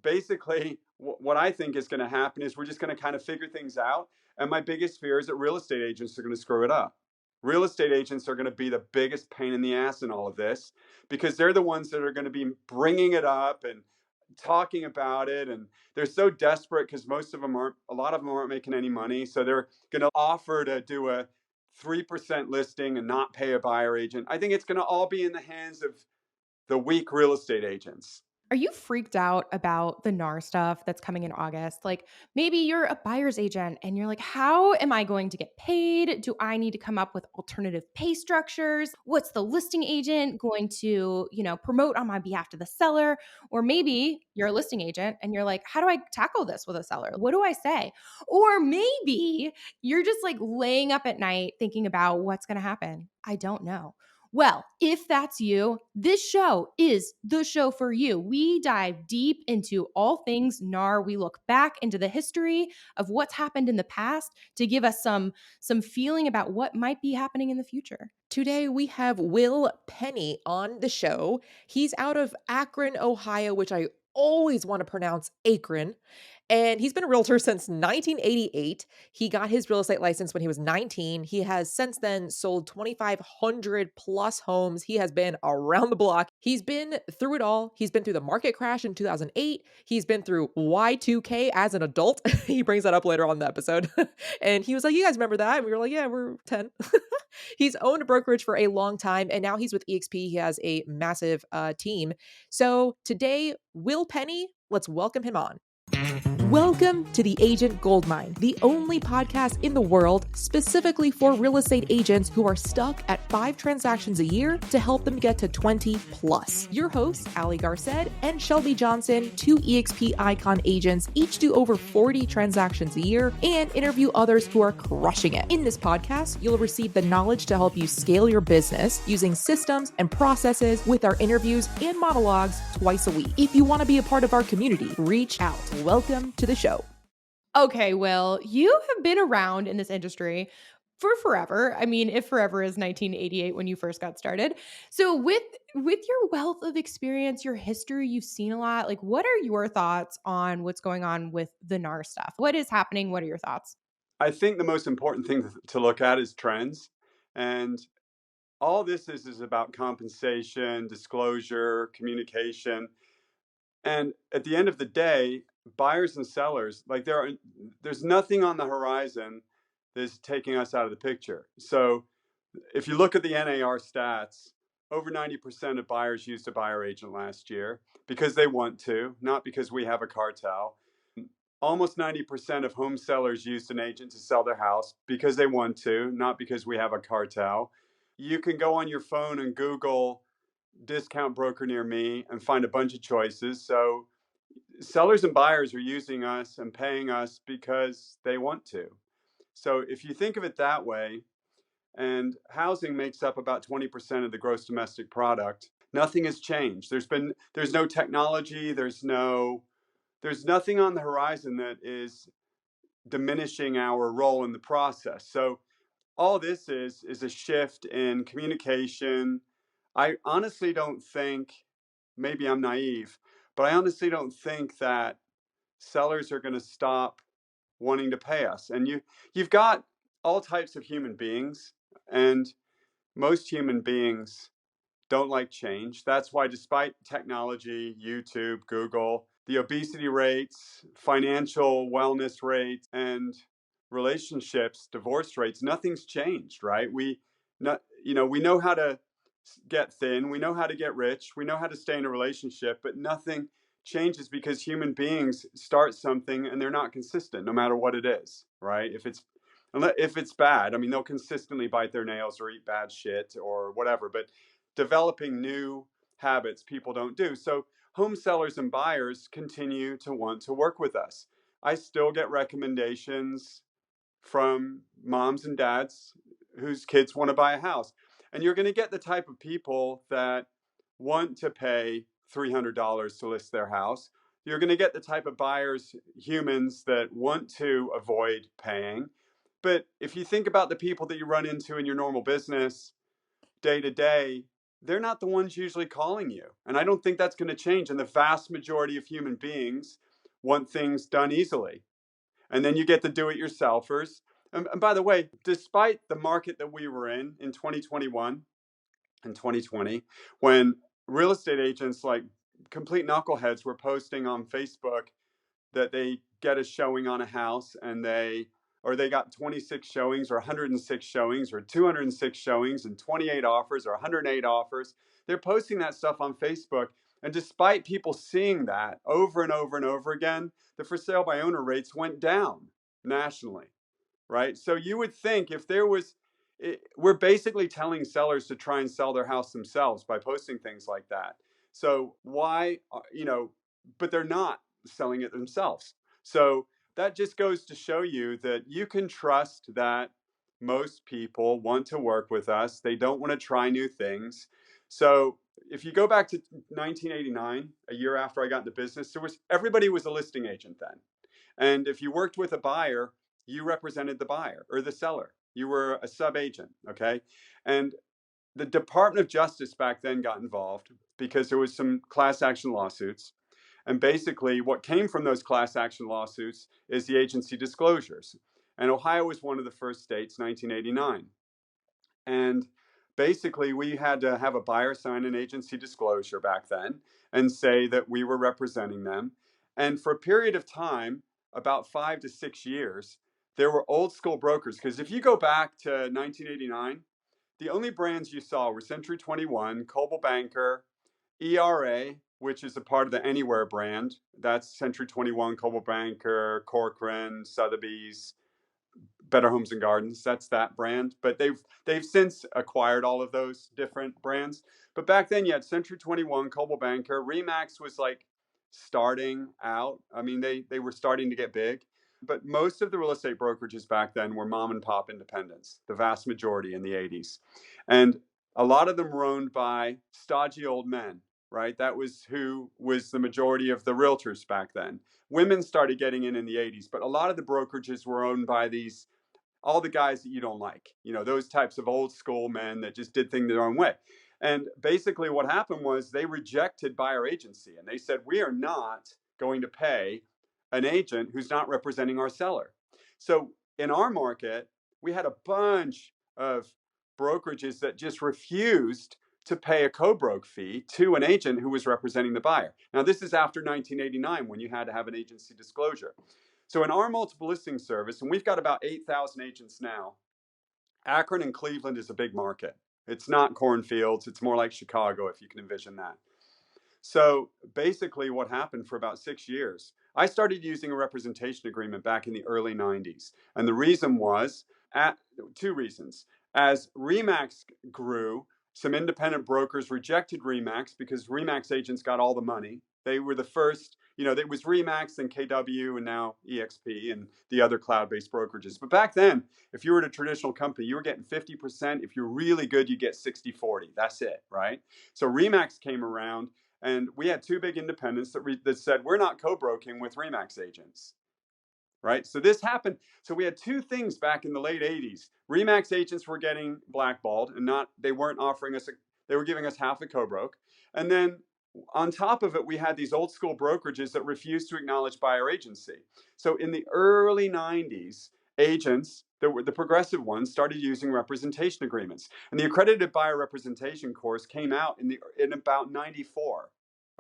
basically, what I think is going to happen is we're just going to kind of figure things out. And my biggest fear is that real estate agents are going to screw it up. Real estate agents are going to be the biggest pain in the ass in all of this because they're the ones that are going to be bringing it up and talking about it. And they're so desperate because a lot of them aren't making any money. So they're going to offer to do a 3% listing and not pay a buyer agent. I think it's going to all be in the hands of the weak real estate agents. Are you freaked out about the NAR stuff that's coming in August? Like maybe you're a buyer's agent and you're like, how am I going to get paid? Do I need to come up with alternative pay structures? What's the listing agent going to, promote on my behalf to the seller? Or maybe you're a listing agent and you're like, how do I tackle this with a seller? What do I say? Or maybe you're just like laying up at night thinking about what's going to happen. I don't know. Well, if that's you, this show is the show for you. We dive deep into all things NAR. We look back into the history of what's happened in the past to give us some feeling about what might be happening in the future. Today, we have Will Penney on the show. He's out of Akron, Ohio, which I always want to pronounce Akron. And he's been a realtor since 1988. He got his real estate license when he was 19. He has since then sold 2,500 plus homes. He has been around the block. He's been through it all. He's been through the market crash in 2008. He's been through Y2K as an adult. He brings that up later on in the episode. And he was like, you guys remember that? And we were like, yeah, we're 10. He's owned a brokerage for a long time, and now he's with EXP. He has a massive team. So today, Will Penney, let's welcome him on. Welcome to the Agent Goldmine, the only podcast in the world specifically for real estate agents who are stuck at 5 transactions a year to help them get to 20 plus. Your hosts, Ali Garced and Shelby Johnson, 2 EXP Icon agents, each do over 40 transactions a year and interview others who are crushing it. In this podcast, you'll receive the knowledge to help you scale your business using systems and processes with our interviews and monologues twice a week. If you want to be a part of our community, reach out. Welcome to the show. Okay, Will, you have been around in this industry for forever. I mean, if forever is 1988 when you first got started. So with your wealth of experience, your history, you've seen a lot. Like, what are your thoughts on what's going on with the NAR stuff? What is happening? What are your thoughts? I think the most important thing to look at is trends. And all this is about compensation, disclosure, communication. And at the end of the day, buyers and sellers, like there's nothing on the horizon that's taking us out of the picture. So if you look at the NAR stats, over 90% of buyers used a buyer agent last year because they want to, not because we have a cartel. Almost 90% of home sellers used an agent to sell their house because they want to, not because we have a cartel. You can go on your phone and Google discount broker near me and find a bunch of choices. So sellers and buyers are using us and paying us because they want to. So if you think of it that way, and housing makes up about 20% of the gross domestic product, nothing has changed. There's no technology, there's nothing on the horizon that is diminishing our role in the process. So all this is a shift in communication. I honestly don't think, maybe I'm naive, but I honestly don't think that sellers are going to stop wanting to pay us. And you've got all types of human beings, and most human beings don't like change. That's why, despite technology, YouTube, Google, the obesity rates, financial wellness rates, and relationships, divorce rates, nothing's changed, right? We know how to get thin, we know how to get rich, we know how to stay in a relationship, but nothing changes because human beings start something and they're not consistent no matter what it is, right? If it's bad, I mean, they'll consistently bite their nails or eat bad shit or whatever, but developing new habits people don't do. So home sellers and buyers continue to want to work with us. I still get recommendations from moms and dads whose kids want to buy a house. And you're going to get the type of people that want to pay $300 to list their house. You're going to get the type of buyers, humans that want to avoid paying. But if you think about the people that you run into in your normal business day to day, they're not the ones usually calling you. And I don't think that's going to change. And the vast majority of human beings want things done easily. And then you get the do-it-yourselfers. And by the way, despite the market that we were in 2021 and 2020, when real estate agents like complete knuckleheads were posting on Facebook that they get a showing on a house and they got 26 showings or 106 showings or 206 showings and 28 offers or 108 offers. They're posting that stuff on Facebook. And despite people seeing that over and over and over again, the for sale by owner rates went down nationally, right? So you would think if there was, we're basically telling sellers to try and sell their house themselves by posting things like that. So why, but they're not selling it themselves. So that just goes to show you that you can trust that most people want to work with us. They don't want to try new things. So if you go back to 1989, a year after I got into business, everybody was a listing agent then. And if you worked with a buyer, you represented the buyer or the seller. You were a sub agent, okay? And the Department of Justice back then got involved because there was some class action lawsuits. And basically, what came from those class action lawsuits is the agency disclosures. And Ohio was one of the first states, 1989. And basically, we had to have a buyer sign an agency disclosure back then and say that we were representing them. And for a period of time, about 5 to 6 years, there were old school brokers. Because if you go back to 1989, the only brands you saw were Century 21, Coldwell Banker, ERA, which is a part of the Anywhere brand. That's Century 21, Coldwell Banker, Corcoran, Sotheby's, Better Homes and Gardens. That's that brand. But they've since acquired all of those different brands. But back then you had Century 21, Coldwell Banker. Remax was like starting out. I mean, they were starting to get big. But most of the real estate brokerages back then were mom and pop independents, the vast majority in the 80s. And a lot of them were owned by stodgy old men, right? That was who was the majority of the realtors back then. Women started getting in the 80s, but a lot of the brokerages were owned by all the guys that you don't like, those types of old school men that just did things their own way. And basically what happened was they rejected buyer agency and they said, we are not going to pay an agent who's not representing our seller. So in our market, we had a bunch of brokerages that just refused to pay a co-broke fee to an agent who was representing the buyer. Now, this is after 1989 when you had to have an agency disclosure. So in our multiple listing service, and we've got about 8,000 agents now, Akron and Cleveland is a big market. It's not cornfields. It's more like Chicago, if you can envision that. So basically what happened for about 6 years, I started using a representation agreement back in the early 90s. And the reason was, two reasons. As Remax grew, some independent brokers rejected Remax because Remax agents got all the money. They were the first, it was Remax and KW and now EXP and the other cloud-based brokerages. But back then, if you were at a traditional company, you were getting 50%. If you're really good, you get 60-40. That's it, right? So Remax came around and we had two big independents that said, we're not co-broking with Remax agents, right? So this happened. So we had two things back in the late 80s. Remax agents were getting blackballed and they weren't offering us, they were giving us half a co-broke. And then on top of it, we had these old school brokerages that refused to acknowledge buyer agency. So in the early 90s, agents, the progressive ones, started using representation agreements. And the accredited buyer representation course came out in about 94.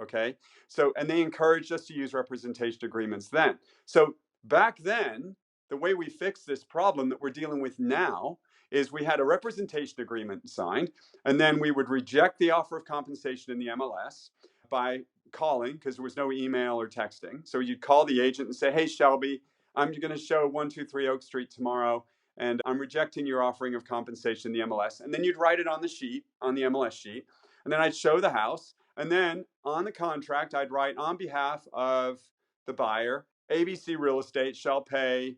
Okay. So, and they encouraged us to use representation agreements then. So back then, the way we fixed this problem that we're dealing with now is we had a representation agreement signed, and then we would reject the offer of compensation in the MLS by calling, because there was no email or texting. So you'd call the agent and say, hey, Shelby, I'm going to show 123 Oak Street tomorrow, and I'm rejecting your offering of compensation in the MLS. And then you'd write it on the sheet, on the MLS sheet, and then I'd show the house. And then on the contract, I'd write on behalf of the buyer, ABC Real Estate shall pay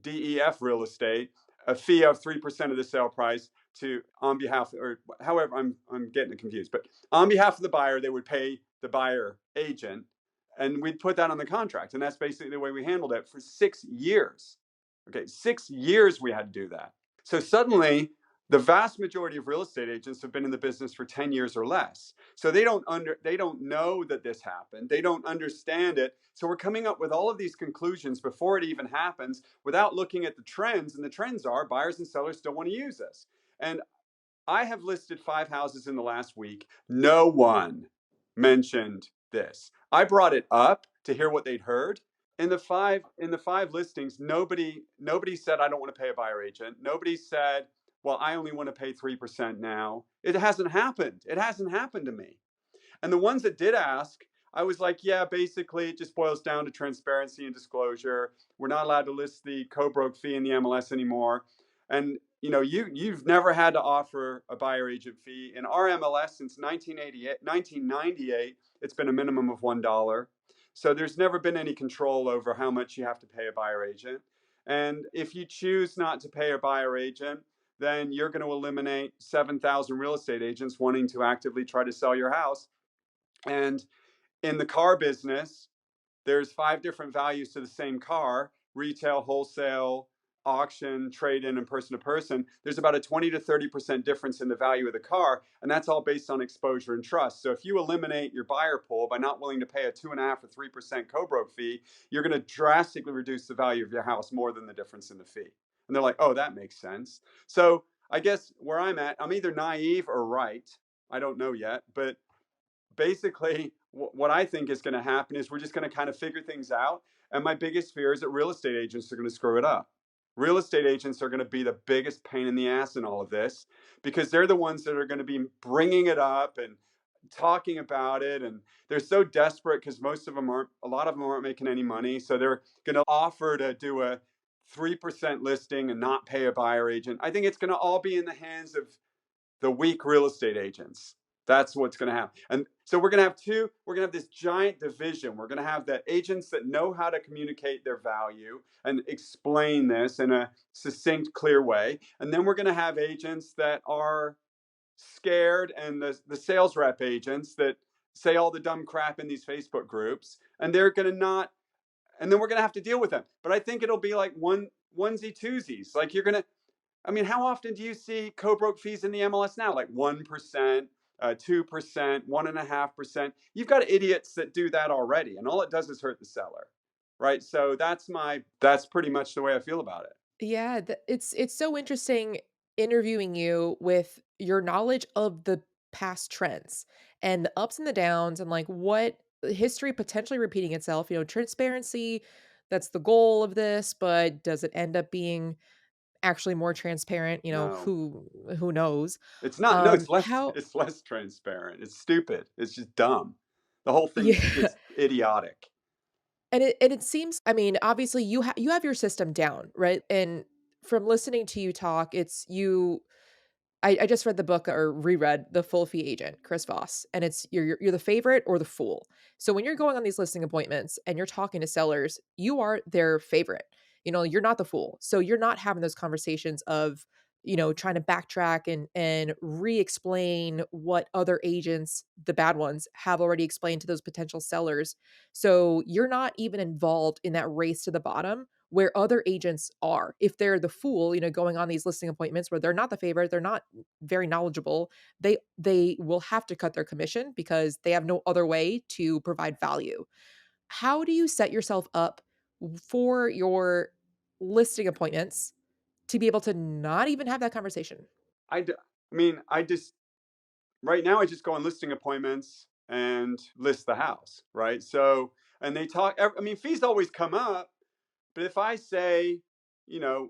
DEF Real Estate a fee of 3% of the sale price on behalf, or however, I'm getting it confused, but on behalf of the buyer, they would pay the buyer agent, and we'd put that on the contract. And that's basically the way we handled it for 6 years. Okay, 6 years we had to do that. So suddenly the vast majority of real estate agents have been in the business for 10 years or less. So they don't know that this happened. They don't understand it. So we're coming up with all of these conclusions before it even happens without looking at the trends. And the trends are buyers and sellers still want to use this. And I have listed 5 houses in the last week. No one mentioned this. I brought it up to hear what they'd heard. In the five listings, nobody said I don't want to pay a buyer agent. Nobody said, well, I only want to pay 3% now. It hasn't happened. It hasn't happened to me. And the ones that did ask, I was like, yeah, basically it just boils down to transparency and disclosure. We're not allowed to list the co-broke fee in the MLS anymore. And you've never had to offer a buyer agent fee. In our MLS since 1998, it's been a minimum of $1. So there's never been any control over how much you have to pay a buyer agent. And if you choose not to pay a buyer agent, then you're going to eliminate 7,000 real estate agents wanting to actively try to sell your house. And in the car business, there's 5 different values to the same car: retail, wholesale, auction, trade-in, and person-to-person. There's about a 20 to 30% difference in the value of the car, and that's all based on exposure and trust. So if you eliminate your buyer pool by not willing to pay a 2.5 or 3% co-broke fee, you're going to drastically reduce the value of your house more than the difference in the fee. And they're like, oh, that makes sense. So I guess where I'm at, I'm either naive or right. I don't know yet, but basically what I think is going to happen is we're just going to kind of figure things out. And my biggest fear is that real estate agents are going to screw it up. Real estate agents are going to be the biggest pain in the ass in all of this, because they're the ones that are going to be bringing it up and talking about it. And they're so desperate because a lot of them aren't making any money. So they're going to offer to do a 3% listing and not pay a buyer agent. I think it's going to all be in the hands of the weak real estate agents. That's what's going to happen. And so we're going to have this giant division. We're going to have the agents that know how to communicate their value and explain this in a succinct, clear way. And then we're going to have agents that are scared, and the sales rep agents that say all the dumb crap in these Facebook groups, and they're going to not, and then we're going to have to deal with them. But I think it'll be like onesie twosies. Like how often do you see co-broke fees in the MLS now? Like 1%, 2%, 1.5%. You've got idiots that do that already, and all it does is hurt the seller, right? So that's pretty much the way I feel about it. Yeah, it's so interesting interviewing you with your knowledge of the past trends and the ups and the downs and like what history potentially repeating itself, transparency, that's the goal of this, but does it end up being actually more transparent, No, who knows? it's not. No, it's less. How It's less transparent. It's stupid. It's just dumb. The whole thing's yeah. just idiotic. And it seems, I mean, obviously you have your system down, right? And from listening to you talk, it's you I just read the book or reread The Full Fee Agent, Chris Voss, and it's you're the favorite or the fool. So when you're going on these listing appointments and you're talking to sellers, you are their favorite. You're not the fool. So you're not having those conversations of, trying to backtrack and re-explain what other agents, the bad ones, have already explained to those potential sellers. So you're not even involved in that race to the bottom where other agents are. If they're the fool, going on these listing appointments where they're not the favorite, they're not very knowledgeable, they will have to cut their commission because they have no other way to provide value. How do you set yourself up for your listing appointments to be able to not even have that conversation? I just right now I just go on listing appointments and list the house, right? So, and they talk. Fees always come up. But if I say, you know,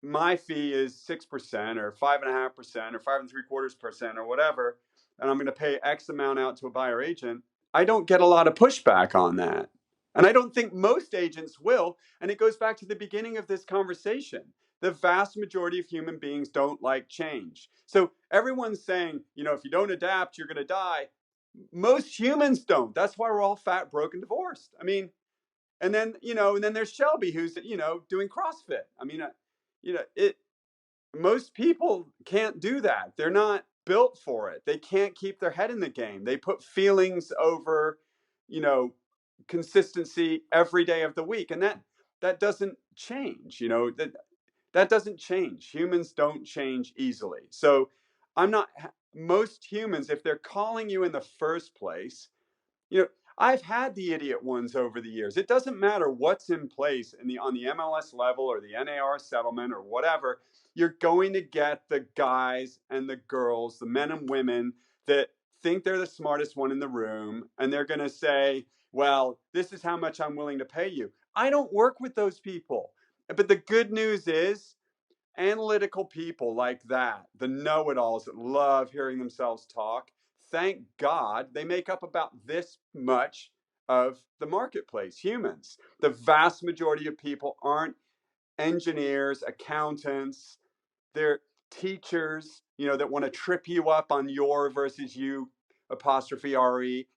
my fee is 6% or 5.5% or 5.75% or whatever, and I'm going to pay X amount out to a buyer agent, I don't get a lot of pushback on that. And I don't think most agents will. And it goes back to the beginning of this conversation. The vast majority of human beings don't like change. So everyone's saying, if you don't adapt, you're going to die. Most humans don't. That's why we're all fat, broke, and divorced. And then there's Shelby, who's doing CrossFit. It most people can't do that. They're not built for it. They can't keep their head in the game. They put feelings over, you know, consistency every day of the week, and that doesn't change. That That doesn't change. Humans don't change easily. So I'm not, most humans, if they're calling you in the first place, you know, I've had the idiot ones over the years. It doesn't matter what's in place on the MLS level or the NAR settlement or whatever. You're going to get the guys and the girls, the men and women that think they're the smartest one in the room, and they're going to say, "Well, this is how much I'm willing to pay you." I don't work with those people. But the good news is analytical people like that, the know-it-alls that love hearing themselves talk, thank God they make up about this much of the marketplace. Humans, the vast majority of people aren't engineers, accountants, they're teachers, that want to trip you up on your versus you apostrophe re.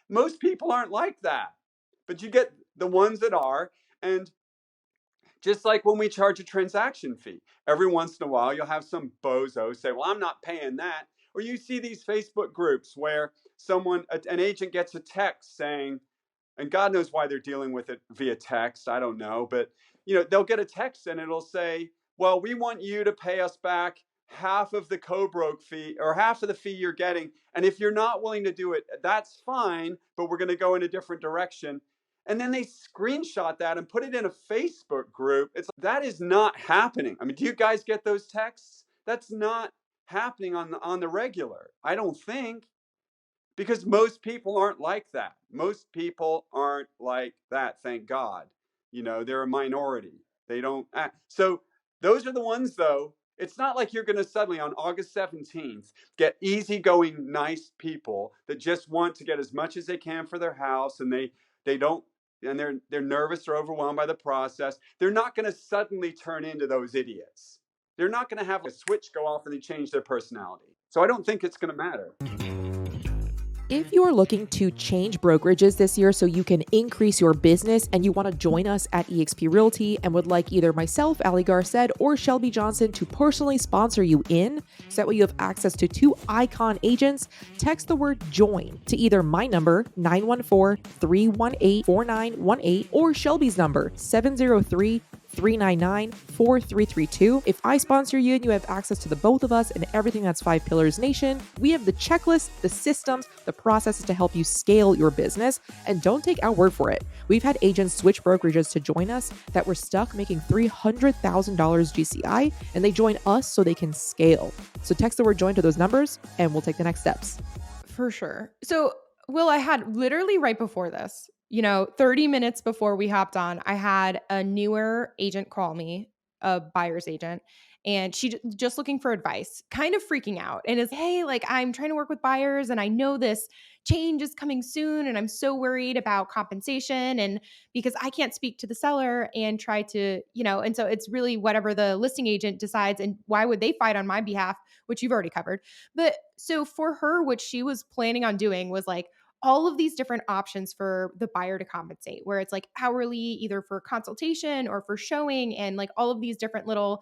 Most people aren't like that, but you get the ones that are. And just like when we charge a transaction fee, every once in a while you'll have some bozo say, "Well, I'm not paying that." Or you see these Facebook groups where an agent gets a text saying, and God knows why they're dealing with it via text. I don't know, but they'll get a text and it'll say, "Well, we want you to pay us back half of the co-broke fee or half of the fee you're getting. And if you're not willing to do it, that's fine, but we're going to go in a different direction." And then they screenshot that and put it in a Facebook group. It's like, that is not happening. I mean, do you guys get those texts? That's not happening on the regular, I don't think, because most people aren't like that. Most people aren't like that, thank God. They're a minority. They don't act. So those are the ones, though. It's not like you're going to suddenly on August 17th get easygoing, nice people that just want to get as much as they can for their house, and they don't, and they're nervous or overwhelmed by the process. They're not going to suddenly turn into those idiots. They're not going to have a switch go off and they change their personality. So I don't think it's going to matter. If you are looking to change brokerages this year so you can increase your business and you want to join us at eXp Realty and would like either myself, Ali Garced, or Shelby Johnson to personally sponsor you in, so that way you have access to 2 icon agents, text the word JOIN to either my number, 914-318-4918, or Shelby's number, 703-399-4332. If I sponsor you and you have access to the both of us and everything that's 5 Pillars Nation, we have the checklist, the systems, the processes to help you scale your business. And don't take our word for it. We've had agents switch brokerages to join us that were stuck making $300,000 GCI, and they join us so they can scale. So text the word JOIN to those numbers and we'll take the next steps. For sure. So, Will, I had literally right before this, 30 minutes before we hopped on, I had a newer agent call me, a buyer's agent, and she just looking for advice, kind of freaking out, and is, "Hey, like, I'm trying to work with buyers and I know this change is coming soon and I'm so worried about compensation, and because I can't speak to the seller and try to, and so it's really whatever the listing agent decides, and why would they fight on my behalf, which you've already covered." But so for her, what she was planning on doing was like all of these different options for the buyer to compensate, where it's like hourly, either for consultation or for showing, and like all of these different little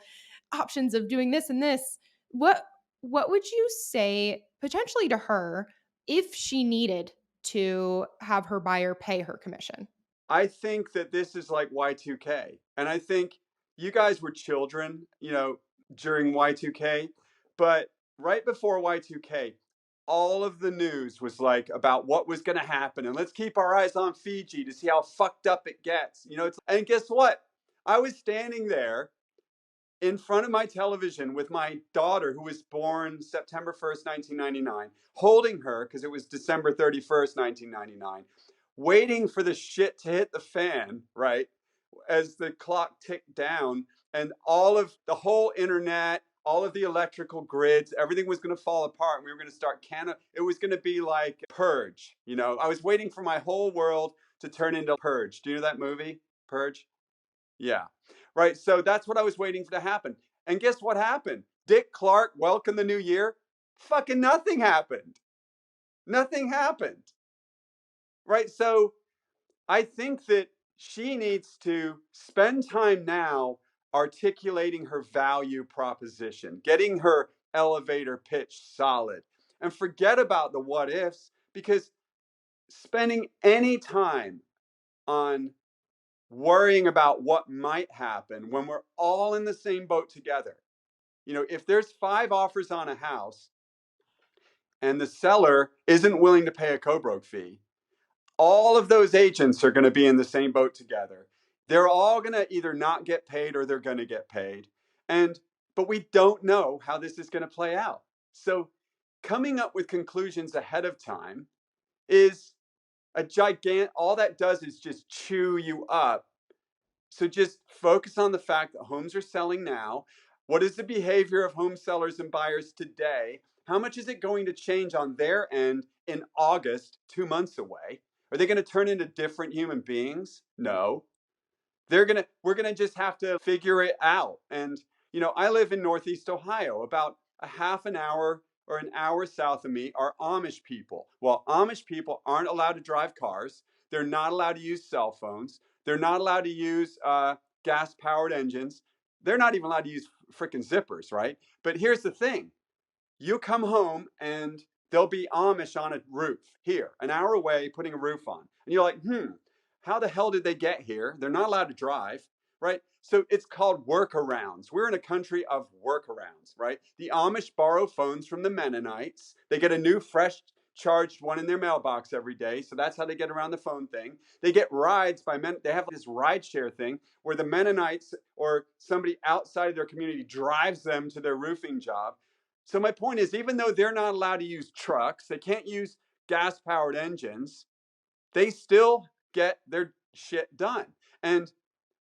options of doing this and this. What what would you say potentially to her if she needed to have her buyer pay her commission? I think that this is like Y2K. And I think you guys were children, during Y2K. But right before Y2K, all of the news was like about what was going to happen. And let's keep our eyes on Fiji to see how fucked up it gets. And guess what? I was standing there in front of my television with my daughter, who was born September 1st, 1999, holding her because it was December 31st, 1999, waiting for the shit to hit the fan, right? As the clock ticked down, and all of the whole internet, all of the electrical grids, everything was going to fall apart. And we were going to start it was going to be like Purge. I was waiting for my whole world to turn into Purge. Do you know that movie, Purge? Yeah. Right. So that's what I was waiting for to happen. And guess what happened? Dick Clark, welcome the new year. Fucking nothing happened. Nothing happened. Right. So I think that she needs to spend time now articulating her value proposition, getting her elevator pitch solid, and forget about the what ifs, because spending any time on worrying about what might happen when we're all in the same boat together. If there's 5 offers on a house and the seller isn't willing to pay a co-broke fee, all of those agents are going to be in the same boat together. They're all going to either not get paid or they're going to get paid. And but we don't know how this is going to play out. So coming up with conclusions ahead of time is a gigantic, all that does is just chew you up. So just focus on the fact that homes are selling now. What is the behavior of home sellers and buyers today? How much is it going to change on their end in August, 2 months away? Are they going to turn into different human beings? No. We're gonna just have to figure it out. And I live in Northeast Ohio. About a half an hour or an hour south of me are Amish people. Well, Amish people aren't allowed to drive cars. They're not allowed to use cell phones. They're not allowed to use gas powered engines. They're not even allowed to use freaking zippers, right? But here's the thing: you come home and there'll be Amish on a roof here, an hour away, putting a roof on. And you're like, how the hell did they get here? They're not allowed to drive, right? So it's called workarounds. We're in a country of workarounds, right? The Amish borrow phones from the Mennonites. They get a new, fresh, charged one in their mailbox every day. So that's how they get around the phone thing. They get rides by men. They have this ride share thing where the Mennonites or somebody outside of their community drives them to their roofing job. So my point is, even though they're not allowed to use trucks, they can't use gas powered engines, they still get their shit done. And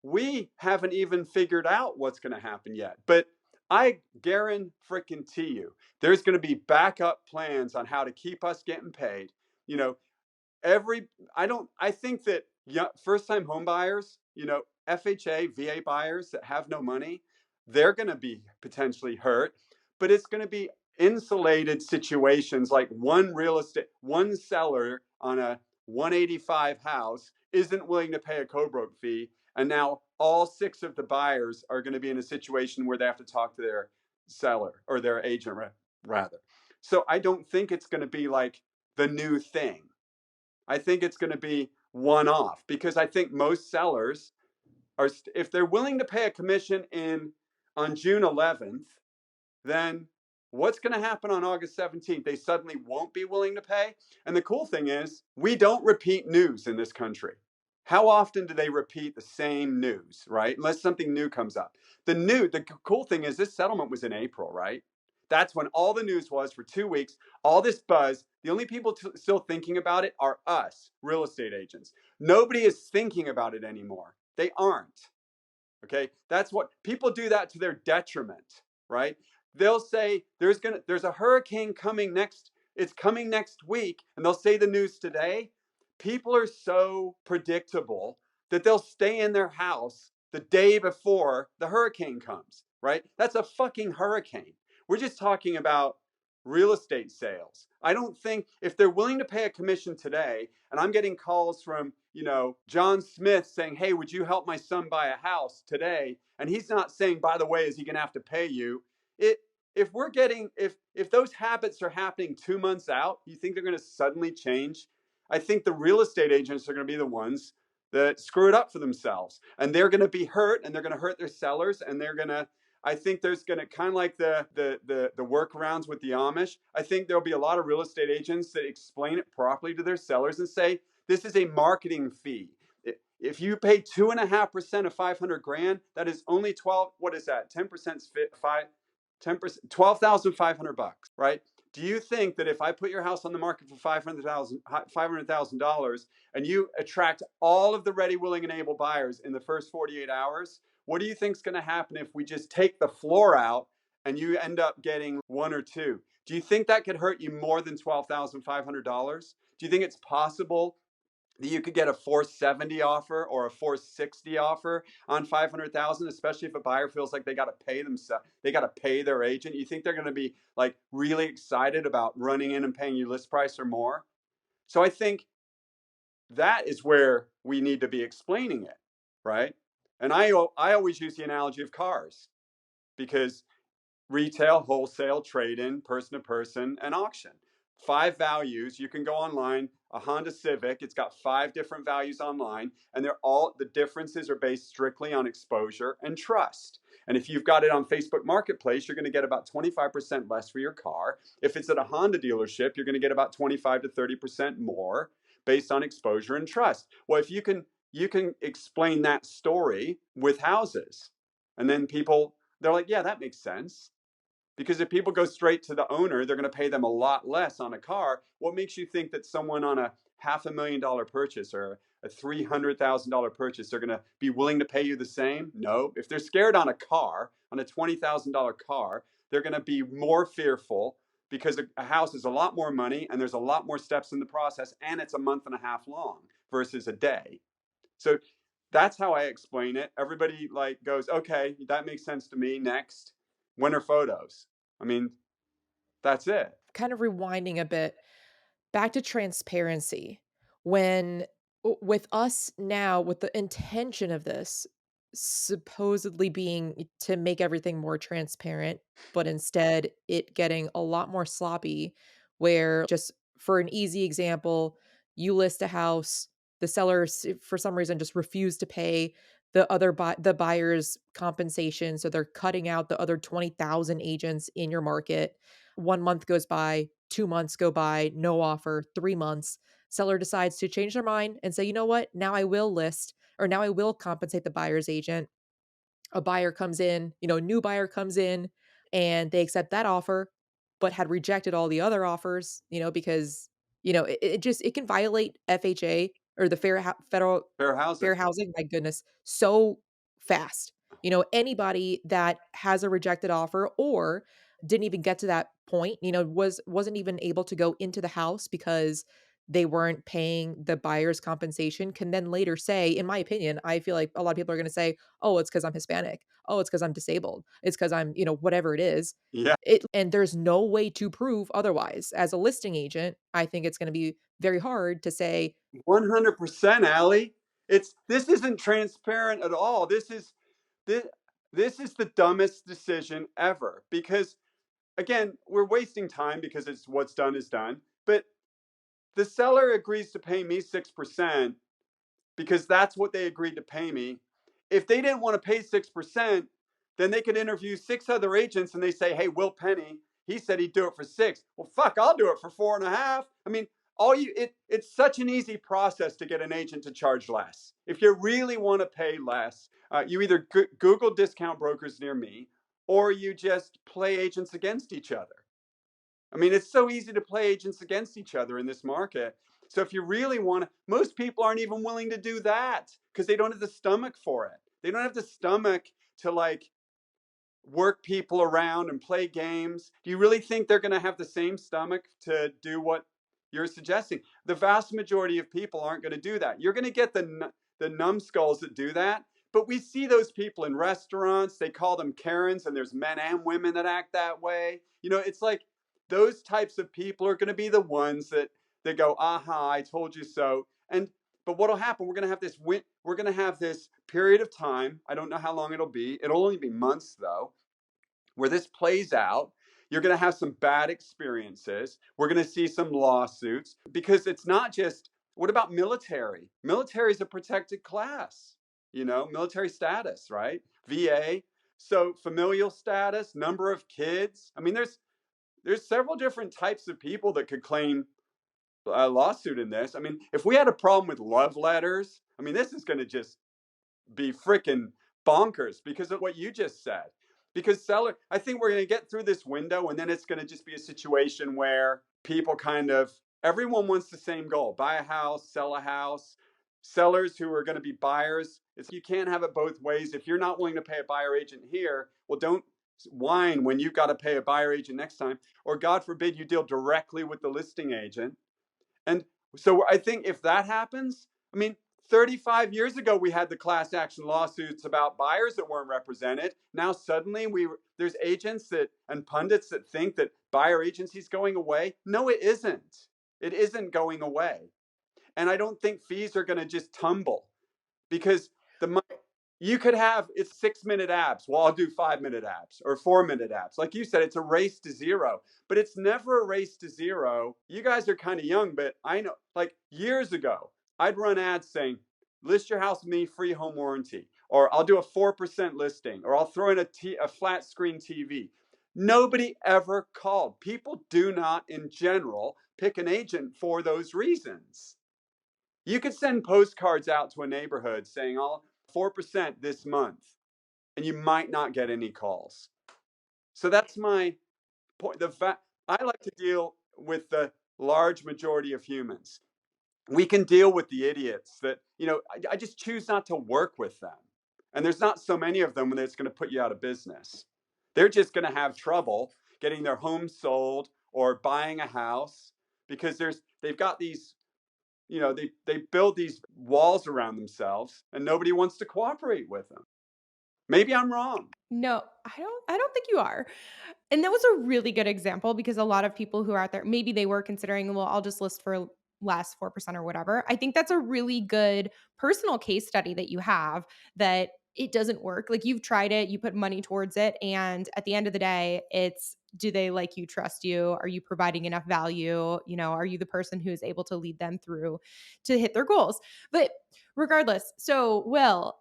we haven't even figured out what's going to happen yet. But I guarantee you, there's going to be backup plans on how to keep us getting paid. You know, every I think that first time home buyers, FHA, VA buyers that have no money, they're going to be potentially hurt, but it's going to be insulated situations like one seller on a 185 house isn't willing to pay a co-broke fee, and now all 6 of the buyers are going to be in a situation where they have to talk to their seller or their agent rather. So I don't think it's going to be like the new thing. I think it's going to be one off, because I think most sellers are, if they're willing to pay a commission on June 11th, then what's going to happen on August 17th? They suddenly won't be willing to pay. And the cool thing is, we don't repeat news in this country. How often do they repeat the same news, right? Unless something new comes up. The cool thing is, this settlement was in April, right? That's when all the news was for 2 weeks, all this buzz. The only people still thinking about it are us, real estate agents. Nobody is thinking about it anymore. They aren't. Okay? That's what people do, that to their detriment, right? They'll say there's a hurricane coming it's coming next week, and they'll say the news today. People are so predictable that they'll stay in their house the day before the hurricane comes, right? That's a fucking hurricane. We're just talking about real estate sales. I don't think, if they're willing to pay a commission today, and I'm getting calls from, John Smith saying, "Hey, would you help my son buy a house today?" And he's not saying, "By the way, is he going to have to pay you?" It if those habits are happening 2 months out, you think they're going to suddenly change? I think the real estate agents are going to be the ones that screw it up for themselves, and they're going to be hurt, and they're going to hurt their sellers, and they're going to. I think there's going to, kind of like the workarounds with the Amish. I think there'll be a lot of real estate agents that explain it properly to their sellers and say, this is a marketing fee. If you pay 2.5% of 500 grand, that is only 12. What is that? 10% 10%, $12,500, right? Do you think that if I put your house on the market for $500,000 and you attract all of the ready, willing, and able buyers in the first 48 hours, what do you think is going to happen if we just take the floor out and you end up getting 1 or 2? Do you think that could hurt you more than $12,500? Do you think it's possible that you could get a 470 offer or a 460 offer on 500,000, especially if a buyer feels like they got to pay themselves, they got to pay their agent? You think they're going to be like really excited about running in and paying you list price or more? So I think that is where we need to be explaining it, right? And I always use the analogy of cars, because retail, wholesale, trade-in, person to person, and auction. 5 values. You can go online. a Honda Civic. It's got 5 different values online, and the differences are based strictly on exposure and trust. And if you've got it on Facebook Marketplace, you're going to get about 25% less for your car. If it's at a Honda dealership, you're going to get about 25 to 30% more based on exposure and trust. Well, if you can explain that story with houses, and then they're like, yeah, that makes sense. Because if people go straight to the owner, they're going to pay them a lot less on a car. What makes you think that someone on a $500,000 purchase or a $300,000 purchase, they're going to be willing to pay you the same? No. If they're scared on a car, on a $20,000 car, they're going to be more fearful because a house is a lot more money and there's a lot more steps in the process, and it's a month and a half long versus a day. So that's how I explain it. Everybody like goes, okay, that makes sense to me. Next, when are photos? I mean, that's it. Kind of rewinding a bit, back to transparency. When with us now, with the intention of this supposedly being to make everything more transparent, but instead it getting a lot more sloppy, where just for an easy example, you list a house, the sellers for some reason just refuse to pay the buyer's compensation, so they're cutting out the other 20,000 agents in your market. 1 month goes by, 2 months go by, no offer, 3 months. Seller decides to change their mind and say, you know what? Now I will list, or now I will compensate the buyer's agent. A buyer comes in, new buyer comes in, and they accept that offer, but had rejected all the other offers, because, it can violate FHA, or the federal Fair housing. fair housing, my goodness, so fast. Anybody that has a rejected offer or didn't even get to that point, wasn't even able to go into the house because they weren't paying the buyer's compensation, can then later say, in my opinion, I feel like a lot of people are going to say, oh, it's because I'm Hispanic. Oh, it's because I'm disabled. It's because I'm, whatever it is. Yeah, And there's no way to prove otherwise. As a listing agent, I think it's going to be very hard to say, 100%, Allie. This isn't transparent at all. This, this is the dumbest decision ever because again, we're wasting time because it's what's done is done. But the seller agrees to pay me 6% because that's what they agreed to pay me. If they didn't want to pay 6%, then they could interview 6 other agents and they say, hey, Will Penney, he said he'd do it for 6. Well, fuck, I'll do it for 4.5. I mean, it's such an easy process to get an agent to charge less. If you really want to pay less, you either Google discount brokers near me or you just play agents against each other. I mean, it's so easy to play agents against each other in this market. So if you really want to, most people aren't even willing to do that because they don't have the stomach for it. They don't have the stomach to like work people around and play games. Do you really think they're going to have the same stomach to do what you're suggesting? The vast majority of people aren't going to do that. You're going to get the numbskulls that do that. But we see those people in restaurants. They call them Karens, and there's men and women that act that way. It's like those types of people are going to be the ones that go, aha, I told you so. But what'll happen? We're going to have this period of time. I don't know how long it'll be. It'll only be months though, where this plays out. You're going to have some bad experiences. We're going to see some lawsuits because it's not just, what about military? Military is a protected class, military status, right? VA. So familial status, number of kids. I mean, there's several different types of people that could claim a lawsuit in this. I mean, if we had a problem with love letters, I mean, this is going to just be freaking bonkers because of what you just said. Because I think we're going to get through this window and then it's going to just be a situation where people everyone wants the same goal: buy a house, sell a house. Sellers who are going to be buyers, you can't have it both ways. If you're not willing to pay a buyer agent here, well, don't whine when you've got to pay a buyer agent next time. Or God forbid you deal directly with the listing agent. And so I think if that happens, I mean, 35 years ago, we had the class action lawsuits about buyers that weren't represented. Now suddenly there's agents and pundits that think that buyer agency is going away. No, it isn't. It isn't going away. And I don't think fees are going to just tumble because You could have it's 6-minute abs. Well, I'll do 5-minute abs or 4-minute abs. Like you said, it's a race to zero, but it's never a race to zero. You guys are kind of young, but I know like years ago, I'd run ads saying, list your house with me, free home warranty, or I'll do a 4% listing, or I'll throw in a flat screen TV. Nobody ever called. People do not, in general, pick an agent for those reasons. You could send postcards out to a neighborhood saying, I'll 4% this month, and you might not get any calls. So that's my point. The fact I like to deal with the large majority of humans. We can deal with the idiots that, I just choose not to work with them. And there's not so many of them when it's going to put you out of business. They're just going to have trouble getting their home sold or buying a house because they've got these they build these walls around themselves and nobody wants to cooperate with them. Maybe I'm wrong. No, I don't think you are. And that was a really good example because a lot of people who are out there, maybe they were considering, well, I'll just list for less 4% or whatever. I think that's a really good personal case study that you have that it doesn't work. Like you've tried it, you put money towards it, and at the end of the day, it's do they like you, trust you? Are you providing enough value? Are you the person who is able to lead them through to hit their goals? But regardless, so Will,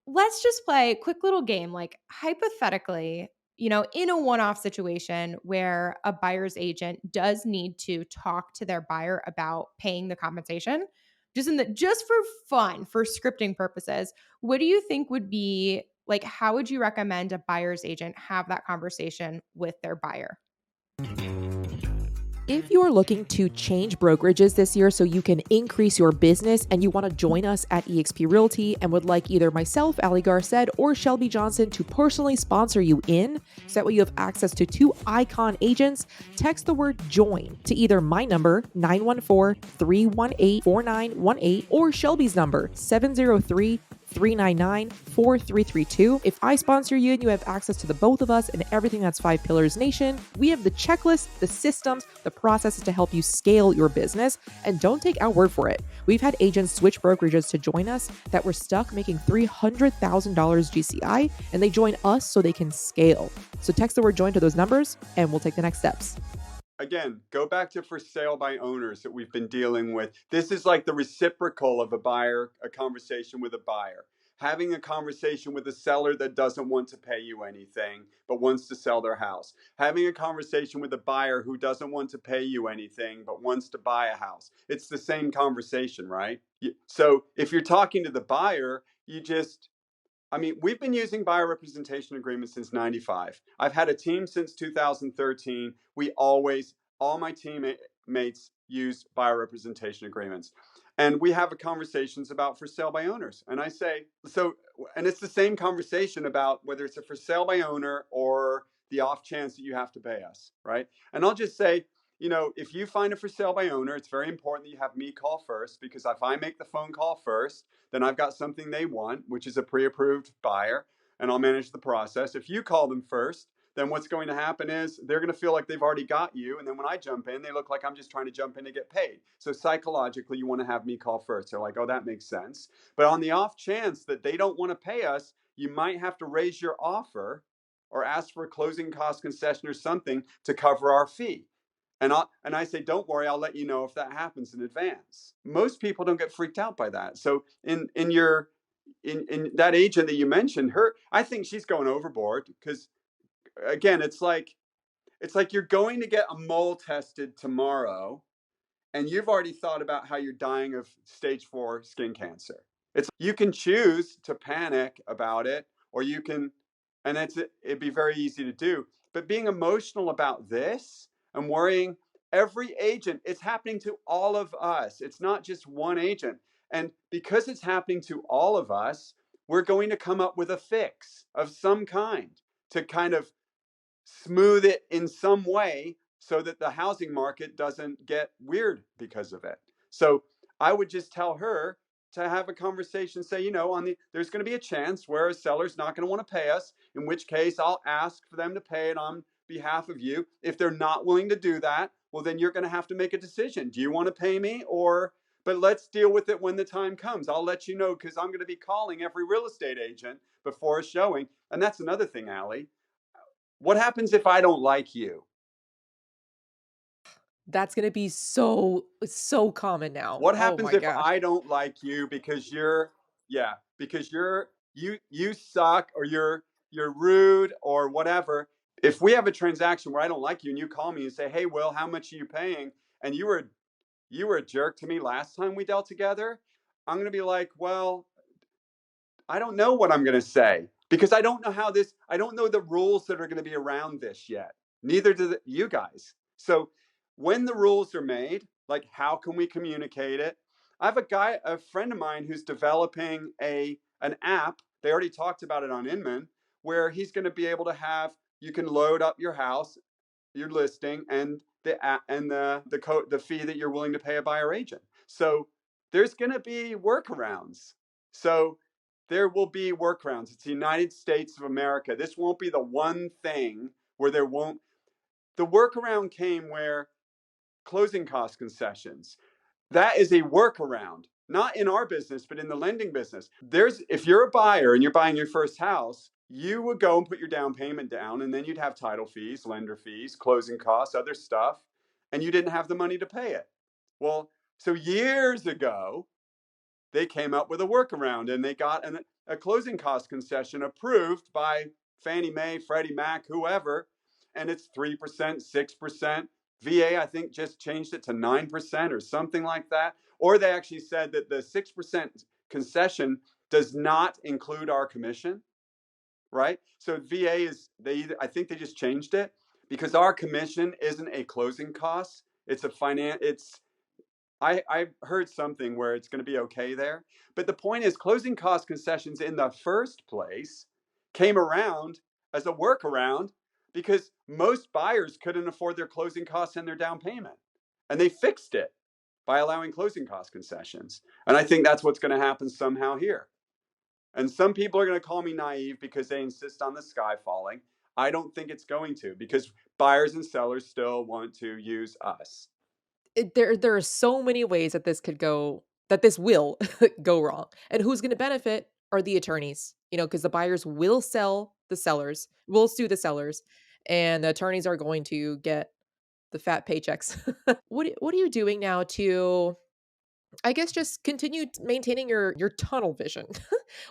let's just play a quick little game. Like, hypothetically, in a one off situation where a buyer's agent does need to talk to their buyer about paying the compensation, just for fun, for scripting purposes, what do you think would be like, how would you recommend a buyer's agent have that conversation with their buyer? If you are looking to change brokerages this year so you can increase your business and you want to join us at eXp Realty and would like either myself, Ali Garced, or Shelby Johnson to personally sponsor you in, so that way you have access to 2 icon agents, text the word join to either my number, 914-318-4918, or Shelby's number, 703-399-4332. If I sponsor you and you have access to the both of us and everything that's 5 Pillars Nation, we have the checklist, the systems, the processes to help you scale your business. And don't take our word for it. We've had agents switch brokerages to join us that were stuck making $300,000 GCI, and they join us so they can scale. So text the word join to those numbers and we'll take the next steps. Again, go back to for sale by owners that we've been dealing with. This is like the reciprocal of a conversation with a buyer. Having a conversation with a seller that doesn't want to pay you anything, but wants to sell their house. Having a conversation with a buyer who doesn't want to pay you anything, but wants to buy a house. It's the same conversation, right? So if you're talking to the buyer, we've been using buyer representation agreements since 95. I've had a team since 2013. All my teammates use buyer representation agreements. And we have conversations about for sale by owners. And I say, and it's the same conversation about whether it's a for sale by owner or the off chance that you have to pay us, right? And I'll just say, if you find a for sale by owner, it's very important that you have me call first, because if I make the phone call first, then I've got something they want, which is a pre-approved buyer, and I'll manage the process. If you call them first, then what's going to happen is they're going to feel like they've already got you. And then when I jump in, they look like I'm just trying to jump in to get paid. So psychologically, you want to have me call first. They're like, oh, that makes sense. But on the off chance that they don't want to pay us, you might have to raise your offer or ask for a closing cost concession or something to cover our fee. And I say, don't worry, I'll let you know if that happens in advance. Most people don't get freaked out by that. So in that agent that you mentioned, I think she's going overboard, because again, it's like you're going to get a mole tested tomorrow, and you've already thought about how you're dying of stage 4 skin cancer. You can choose to panic about it, or you can, and it'd be very easy to do. But being emotional about this and worrying, every agent, it's happening to all of us. It's not just one agent. And because it's happening to all of us, we're going to come up with a fix of some kind to kind of smooth it in some way so that the housing market doesn't get weird because of it. So I would just tell her to have a conversation, say, there's going to be a chance where a seller's not going to want to pay us, in which case I'll ask for them to pay it on behalf of you. If they're not willing to do that, well, then you're going to have to make a decision. Do you want to pay me, or But let's deal with it when the time comes. I'll let you know because I'm going to be calling every real estate agent before a showing. And that's another thing, Allie. What happens if I don't like you? That's gonna be so common now. What Oh happens my if gosh. I don't like you because yeah, because you suck or you're rude or whatever. If we have a transaction where I don't like you and you call me and say, "Hey, Will, how much are you paying?" and you were a jerk to me last time we dealt together, I'm going to be like, "Well, I don't know what I'm going to say because I don't know the rules that are going to be around this yet. Neither do you guys. So when the rules are made, like how can we communicate it? I have a friend of mine who's developing an app. They already talked about it on Inman, where he's going to be able to you can load up your house, your listing, and the fee that you're willing to pay a buyer agent. So there's going to be workarounds. So there will be workarounds. It's the United States of America. This won't be the one thing where there won't. The workaround came where closing cost concessions. That is a workaround, not in our business, but in the lending business. If you're a buyer and you're buying your first house, you would go and put your down payment down, and then you'd have title fees, lender fees, closing costs, other stuff, and you didn't have the money to pay it. Well, so years ago, they came up with a workaround and they got a closing cost concession approved by Fannie Mae, Freddie Mac, whoever, and it's 3%, 6%. VA, I think, just changed it to 9% or something like that. Or they actually said that the 6% concession does not include our commission, right? So VA I think they just changed it because our commission isn't a closing cost. I heard something where it's going to be okay there. But the point is, closing cost concessions in the first place came around as a workaround because most buyers couldn't afford their closing costs and their down payment. And they fixed it by allowing closing cost concessions. And I think that's what's going to happen somehow here. And some people are going to call me naive because they insist on the sky falling. I don't think it's going to because buyers and sellers still want to use us. There are so many ways that this will go wrong. And who's gonna benefit are the attorneys, because the buyers will sue the sellers, and the attorneys are going to get the fat paychecks. What are you doing now to, I guess, just continue maintaining your tunnel vision?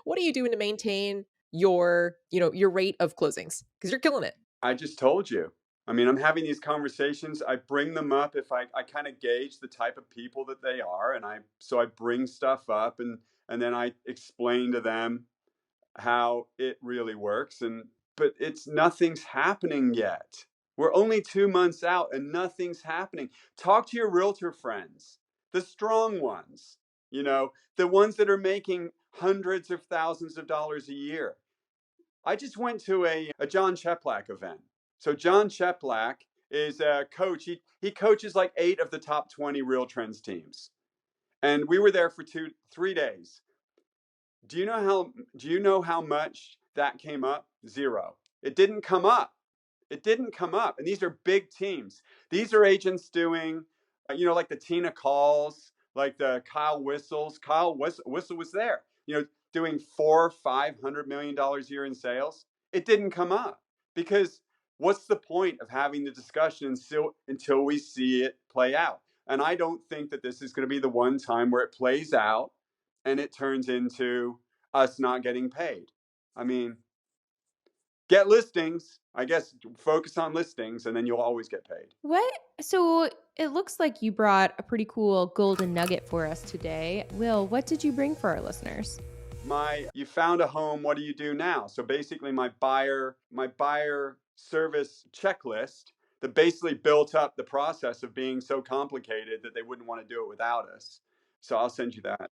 What are you doing to maintain your rate of closings? Because you're killing it. I just told you. I mean, I'm having these conversations. I bring them up if I kind of gauge the type of people that they are, and I bring stuff up and then I explain to them how it really works. And but it's nothing's happening yet. We're only 2 months out and nothing's happening. Talk to your realtor friends, the strong ones, the ones that are making hundreds of thousands of dollars a year. I just went to a John Cheplack event. So John Cheplack is a coach. He coaches like 8 of the top 20 Real Trends teams. And we were there for 3 days. Do you know how much that came up? Zero. It didn't come up. It didn't come up. And these are big teams. These are agents doing, like the Tina Calls, like the Kyle Whistles. Whistle was there, doing $400-500 million a year in sales. It didn't come up because what's the point of having the discussion until we see it play out? And I don't think that this is going to be the one time where it plays out and it turns into us not getting paid. I mean, get listings. I guess focus on listings and then you'll always get paid. What? So it looks like you brought a pretty cool golden nugget for us today. Will, what did you bring for our listeners? You found a home, what do you do now? So basically my buyer service checklist that basically built up the process of being so complicated that they wouldn't want to do it without us. So I'll send you that.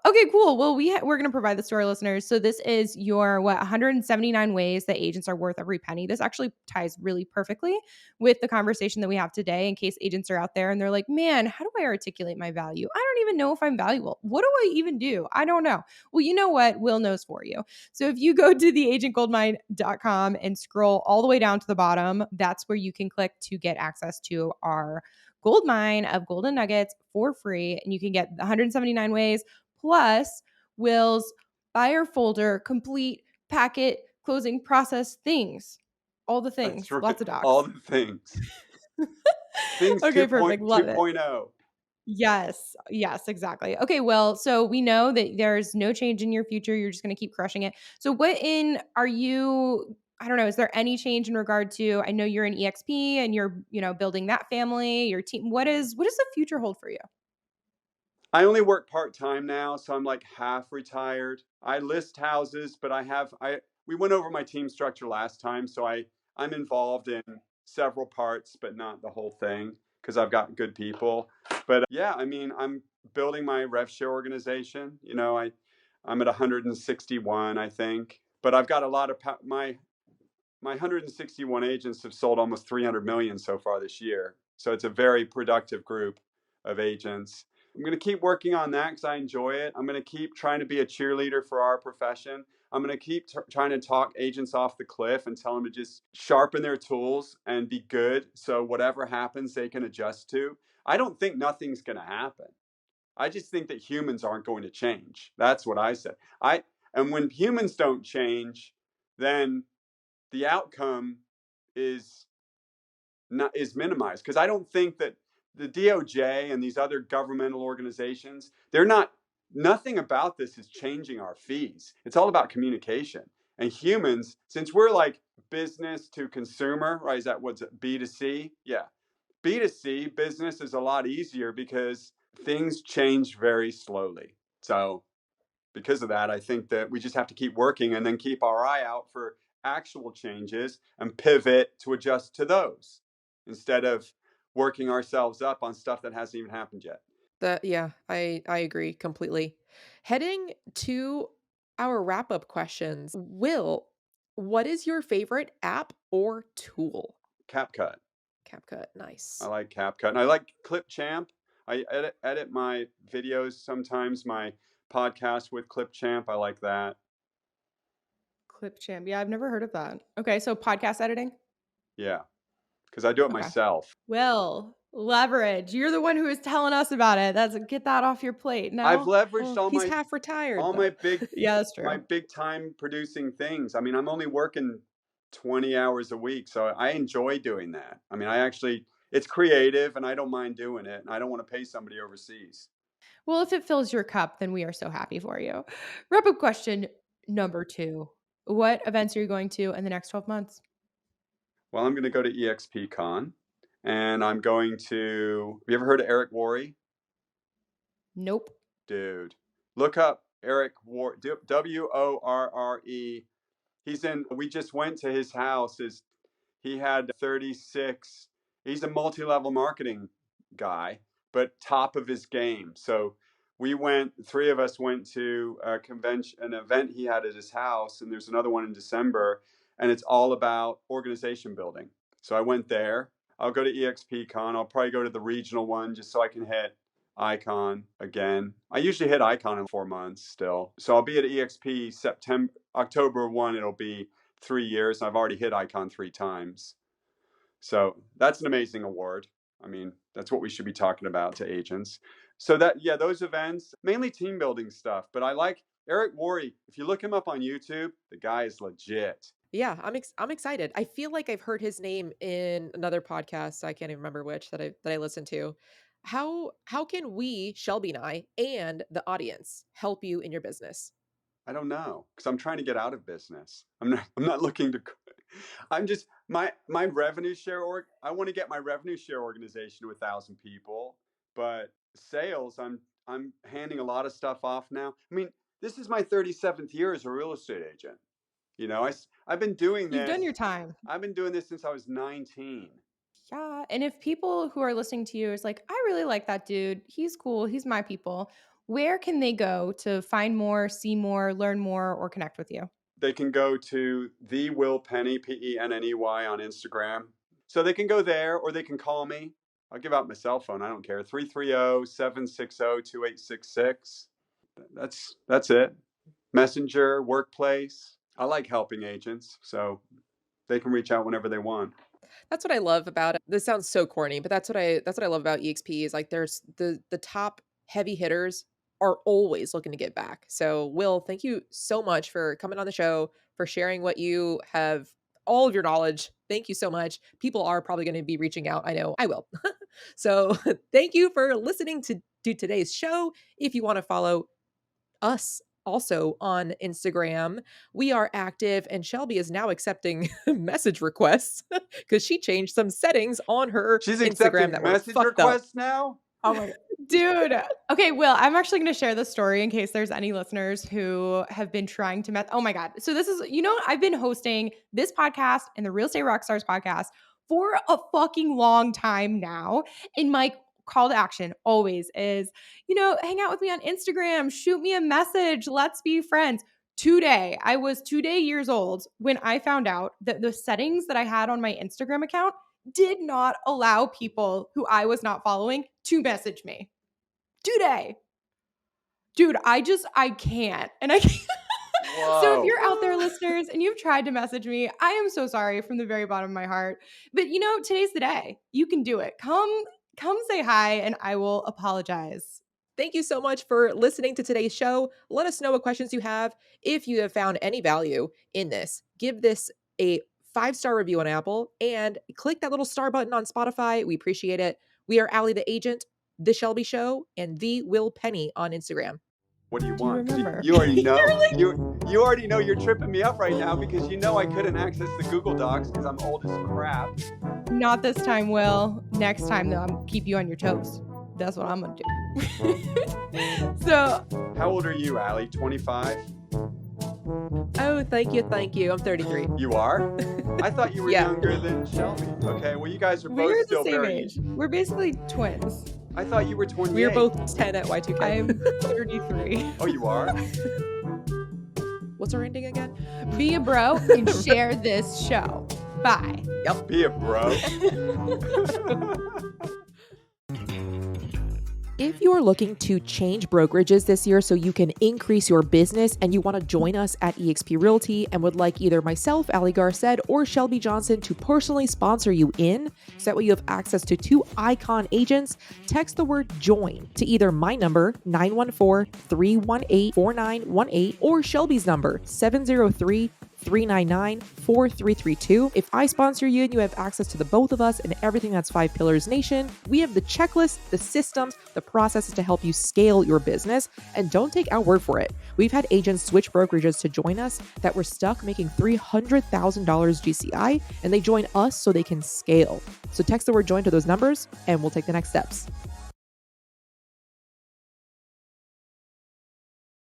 Okay, cool. Well, we're going to provide this to our listeners. So this is your 179 ways that agents are worth every penny. This actually ties really perfectly with the conversation that we have today. In case agents are out there and they're like, "Man, how do I articulate my value? I don't even know if I'm valuable. What do I even do? I don't know." Well, you know what? Will knows for you. So if you go to theagentgoldmine.com and scroll all the way down to the bottom, that's where you can click to get access to our gold mine of golden nuggets for free, and you can get 179 ways plus Will's buyer folder, complete packet, closing process things. All the That's things, right. lots of All docs. the things. Things Okay, perfect. Love it. 2.0. Yes, yes, exactly. Okay, well, so we know that there's no change in your future. You're just going to keep crushing it. So, what in are you? I don't know. Is there any change in regard to? I know you're in EXP and you're, building that family, your team. What does the future hold for you? I only work part-time now, so I'm like half retired. I list houses, but I we went over my team structure last time, so I'm involved in several parts, but not the whole thing because I've got good people. But yeah, I mean, I'm building my rev share organization. I'm at 161, I think, but I've got a lot of my 161 agents have sold almost 300 million so far this year. So it's a very productive group of agents. I'm going to keep working on that because I enjoy it. I'm going to keep trying to be a cheerleader for our profession. I'm going to keep trying to talk agents off the cliff and tell them to just sharpen their tools and be good. So whatever happens, they can adjust to. I don't think nothing's going to happen. I just think that humans aren't going to change. That's what I said. And when humans don't change, then the outcome is not is minimized because I don't think that the DOJ and these other governmental organizations, they're not nothing about this is changing our fees. It's all about communication. And humans, since we're like business to consumer, right? Is that what's B2C? Yeah. B2C business is a lot easier because things change very slowly. So because of that, I think that we just have to keep working and then keep our eye out for actual changes and pivot to adjust to those instead of working ourselves up on stuff that hasn't even happened yet. Yeah, I agree completely. Heading to our wrap-up questions. Will, what is your favorite app or tool? CapCut. CapCut, I nice. like CapCut. And I like Clipchamp. I edit my videos sometimes, my podcast with Clipchamp. I like that. Clipchamp. Yeah, I've never heard of that. Okay, so podcast editing. Yeah, because I do it Okay. myself. Will, leverage. You're the one who is telling us about it. That's Get that off your plate. I've No? leveraged Well, he's half retired all though. my big Yeah, that's my true. big time producing things. I mean, I'm only working 20 hours a week, so I enjoy doing that. I mean, it's creative and I don't mind doing it, and I don't want to pay somebody overseas. Well, if it fills your cup, then we are so happy for you. Wrap up question number 2. What events are you going to in the next 12 months? Well, I'm going to go to EXPCon, and I'm going to. Have you ever heard of Eric Worre? Nope. Dude, look up Eric Worre. WORRE. We just went to his house. He had 36. He's a multi-level marketing guy, but top of his game. So three of us went to an event he had at his house, and there's another one in December, and it's all about organization building. So I went there. I'll go to EXPCon. I'll probably go to the regional one just so I can hit Icon again. I usually hit Icon in 4 months still. So I'll be at EXP October 1, it'll be 3 years. And I've already hit Icon 3 times. So that's an amazing award. I mean, that's what we should be talking about to agents. So yeah, those events, mainly team building stuff. But I like Eric Worre. If you look him up on YouTube, the guy is legit. Yeah, I'm excited. I feel like I've heard his name in another podcast. I can't even remember which that I listened to. How can we, Shelby and I, and the audience help you in your business? I don't know because I'm trying to get out of business. I'm not looking to. I'm just my revenue share I want to get my revenue share organization to 1,000 people, but sales. I'm handing a lot of stuff off now. I mean, this is my 37th year as a real estate agent. I've been doing You've done this. your time. I've been doing this since I was 19. Yeah, and if people who are listening to you is like, "I really like that dude. He's cool. He's my people." Where can they go to find more, see more, learn more, or connect with you? They can go to the Will Penney, Penney, on Instagram. So they can go there, or they can call me. I'll give out my cell phone. I don't care. 330-760-2866. That's it. Messenger, workplace. I like helping agents, so they can reach out whenever they want. That's what I love about it. This sounds so corny, but that's what I love about EXP is like there's the top heavy hitters are always looking to get back. So Will, thank you so much for coming on the show, for sharing what you have, all of your knowledge. Thank you so much. People are probably going to be reaching out. I know I will. So thank you for listening to today's show. If you want to follow us also on Instagram, we are active, and Shelby is now accepting message requests because she changed some settings on her She's Instagram accepting that were message fucked up. requests now? Oh my God. Dude. Okay, Will, I'm actually going to share this story in case there's any listeners who have been trying to oh my God. So this is, I've been hosting this podcast and the Real Estate Rockstars podcast for a fucking long time now. And my call to action always is, hang out with me on Instagram, shoot me a message, let's be friends. Today, I was 2 years old when I found out that the settings that I had on my Instagram account did not allow people who I was not following to message me. Today. Dude, I can't. And I can't. So if you're out there, listeners, and you've tried to message me, I am so sorry from the very bottom of my heart. But today's the day. You can do it. Come say hi and I will apologize. Thank you so much for listening to today's show. Let us know what questions you have. If you have found any value in this, give this a 5-star review on Apple and click that little star button on Spotify. We appreciate it. We are Allie the Agent, The Shelby Show, and The Will Penney on Instagram. What do you Do you want? remember? You already know. You already know you're tripping me up right now because I couldn't access the Google Docs because I'm old as crap. Not this time, Will. Next time, though, I'm keep you on your toes. That's what I'm gonna do. So, How old are you, Allie? 25? Oh, thank you. I'm 33. You are? I thought you were Yeah. younger than Shelby. Okay, well, you guys are both we're the still same very... age. We're basically twins. I thought you were 28. We are both 10 at Y2K. I'm 33. Oh, you are? What's our ending again? Be a bro and share this show. Bye. Be a bro. If you're looking to change brokerages this year so you can increase your business and you want to join us at eXp Realty and would like either myself, Allie Garced, or Shelby Johnson to personally sponsor you in, so that way you have access to 2 icon agents, text the word JOIN to either my number, 914-318-4918, or Shelby's number, 703-399-4332. If I sponsor you and you have access to the both of us and everything that's 5 Pillars Nation, we have the checklist, the systems, the processes to help you scale your business. And don't take our word for it. We've had agents switch brokerages to join us that were stuck making $300,000 GCI, and they join us so they can scale. So text the word JOIN to those numbers and we'll take the next steps.